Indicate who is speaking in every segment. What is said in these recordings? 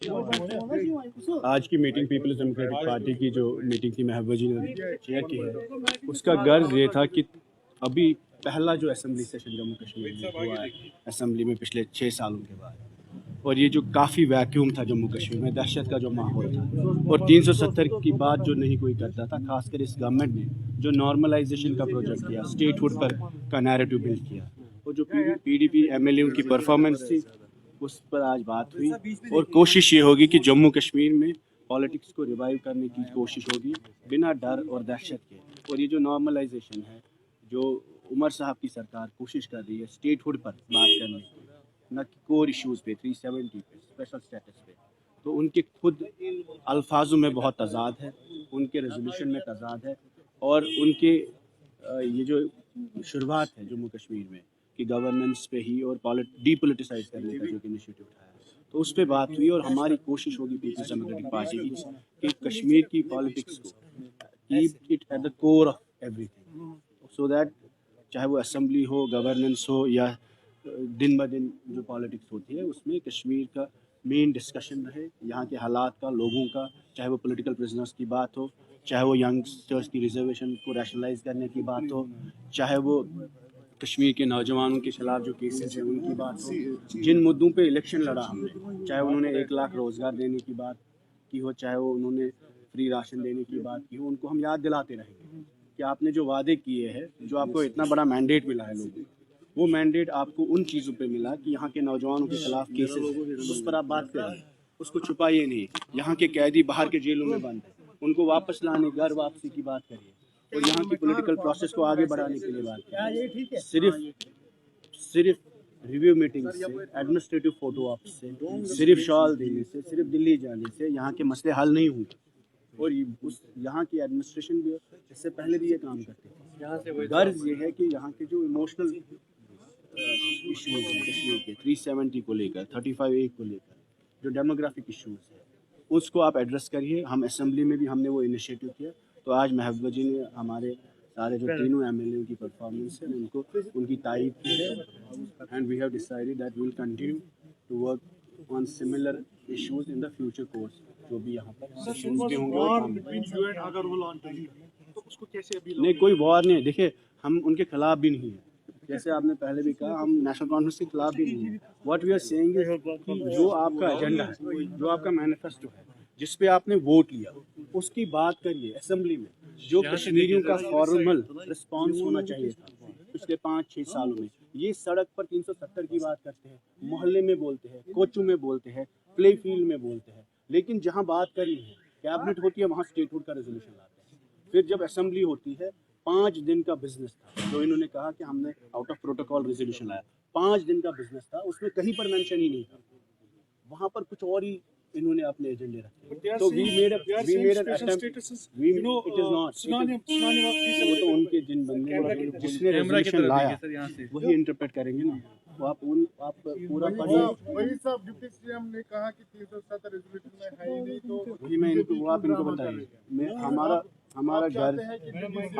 Speaker 1: आज की meeting peoples democratic party की जो मीटिंग थी महबूबा जी ने चेयर की है, उसका गर्ज ये था कि अभी पहला जो असेंबली सेशन जम्मू कश्मीर में हुआ है असेंबली में पिछले 6 सालों के बाद, और ये जो काफ़ी वैक्यूम था जम्मू कश्मीर में, दहशत का जो माहौल था, और 370 की बात जो नहीं कोई करता था, खासकर इस गवर्नमेंट ने जो नॉर्मलाइजेशन का प्रोजेक्ट किया, स्टेटहुड पर का नैरेटिव बिल्ड किया, और जो पीडीपी एमएलए की परफॉर्मेंस थी उस पर आज बात हुई। और कोशिश ये होगी कि जम्मू कश्मीर में पॉलिटिक्स को रिवाइव करने की कोशिश होगी बिना डर और दहशत के। और ये जो नॉर्मलाइजेशन है, जो उमर साहब की सरकार कोशिश कर रही है स्टेटहुड पर बात करने की, न कि कोर इश्यूज़ पे 370 पे स्पेशल स्टेटस पे, तो उनके खुद अल्फाजों में बहुत तजाद है, उनके रेजोल्यूशन में तजाद है, और उनके ये जो शुरुआत है जम्मू कश्मीर में कि गवर्नेंस पे ही और डीपोलिटिसाइज करने का जो इनिशिएटिव उठाया, तो उस पर बात हुई। और हमारी कोशिश होगी पीपल्स डेमोक्रेटिक पार्टी की कि कश्मीर की पॉलिटिक्स को keep it at the core of everything, so that चाहे वो असेंबली हो, गवर्नेंस हो, या दिन ब दिन जो पॉलिटिक्स होती है उसमें कश्मीर का मेन डिस्कशन रहे, यहाँ के हालात का, लोगों का, चाहे वो पॉलिटिकल प्रिजनर्स की बात हो, चाहे वो यंगस्टर्स की रिजर्वेशन को रैशनलाइज करने की बात हो, चाहे वो कश्मीर के नौजवानों के खिलाफ जो केसेस हैं उनकी बात हो, जिन मुद्दों पे इलेक्शन लड़ा हमने, चाहे उन्होंने 1 लाख रोज़गार देने की बात की हो, चाहे वो उन्होंने फ्री राशन देने की बात की हो, उनको हम याद दिलाते रहेंगे कि आपने जो वादे किए हैं, जो आपको इतना बड़ा मैंडेट मिला है लोगों को, वो मैंडेट आपको उन चीज़ों पे मिला कि यहाँ के नौजवानों के खिलाफ केसेस, उस पर आप बात करें, उसको छुपाइए नहीं। यहाँ के कैदी बाहर के जेलों में बंद हैं, उनको वापस लाने, घर वापसी की बात करिए, और यहाँ की पॉलिटिकल प्रोसेस को आगे बढ़ाने के लिए बात करिए। सिर्फ रिव्यू मीटिंग से, एडमिनिस्ट्रेटिव फोटो ऑप से, सिर्फ शॉल देने से, सिर्फ दिल्ली जाने से यहाँ के मसले हल नहीं हुए। और उस यहाँ की एडमिनिस्ट्रेशन भी इससे पहले भी ये काम करते थे। गर्ज ये है कि यहाँ के जो इमोशनल इश्यूज हैं कश्मीर के 370 को लेकर, 35A को लेकर, जो डेमोग्राफिक इश्यूज है, उसको आप एड्रेस करिए। हम असेंबली में भी हमने वो इनिशिएटिव किया, तो आज महबूबा जी ने हमारे सारे जो तीनों एमएलए की परफॉर्मेंस है उनको उनकी तारीफ की है, and we have decided that we will continue to work on similar issues in the future course. जो भी यहाँ पर सेशंस भी होंगे नहीं, कोई वॉर नहीं है। देखिए, हम उनके खिलाफ भी नहीं है, जैसे आपने पहले भी कहा, हम नेशनल कॉन्फ्रेंस के खिलाफ भी नहीं है। What we are saying is कि जो आपका एजेंडा है, जो आपका मैनिफेस्टो है, जिस पे आपने वोट लिया, उसकी बात करिए असेंबली में। जो कश्मीरियों का फॉर्मल रिस्पांस होना चाहिए था पिछले 5-6 सालों में, ये सड़क पर 370 की बात करते हैं, मोहल्ले में बोलते हैं, कोचू में बोलते हैं, प्ले फील्ड में बोलते हैं, लेकिन जहाँ बात करी है, कैबिनेट होती है, वहाँ स्टेटहुड का रेजोल्यूशन लाते हैं। फिर जब असेंबली होती है, 5 दिन का बिजनेस था, जो इन्होंने कहा कि हमने आउट ऑफ प्रोटोकॉल रेजोल्यूशन लाया, 5 दिन का बिजनेस था, उसमें कहीं पर मेंशन ही नहीं था। वहाँ पर कुछ और ही इन्होंने अपने एजेंडे रखे। तो we made a attempt, it is not, वो तो उनके जिन बंदे जिसने रेजोल्यूशन लाया वही इंटरप्रेट करेंगे ना। वो आप पूरा पढ़िए।
Speaker 2: वही सब डिप्टी सीएम ने कहा कि 370 रेजोल्यूशन में है ही नहीं, तो
Speaker 1: वही मैं इनको, वो आप इनको बताइए।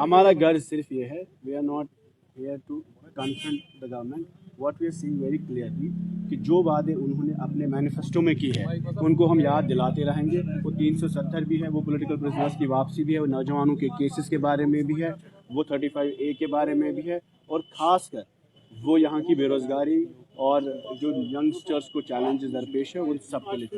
Speaker 1: हमारा गर्ज सिर्फ ये है, we are not here to confront the government. What we are seeing very clearly कि जो वादे उन्होंने अपने मैनिफेस्टो में की है उनको हम याद दिलाते रहेंगे। वो 370 भी है, वो पॉलिटिकल प्रिजनर्स की वापसी भी है, वो नौजवानों के केसेस के बारे में भी है, वो 35A के बारे में भी है, और ख़ासकर वो यहाँ की बेरोज़गारी और जो यंगस्टर्स को चैलेंजेस दरपेश है उन सब के लिए।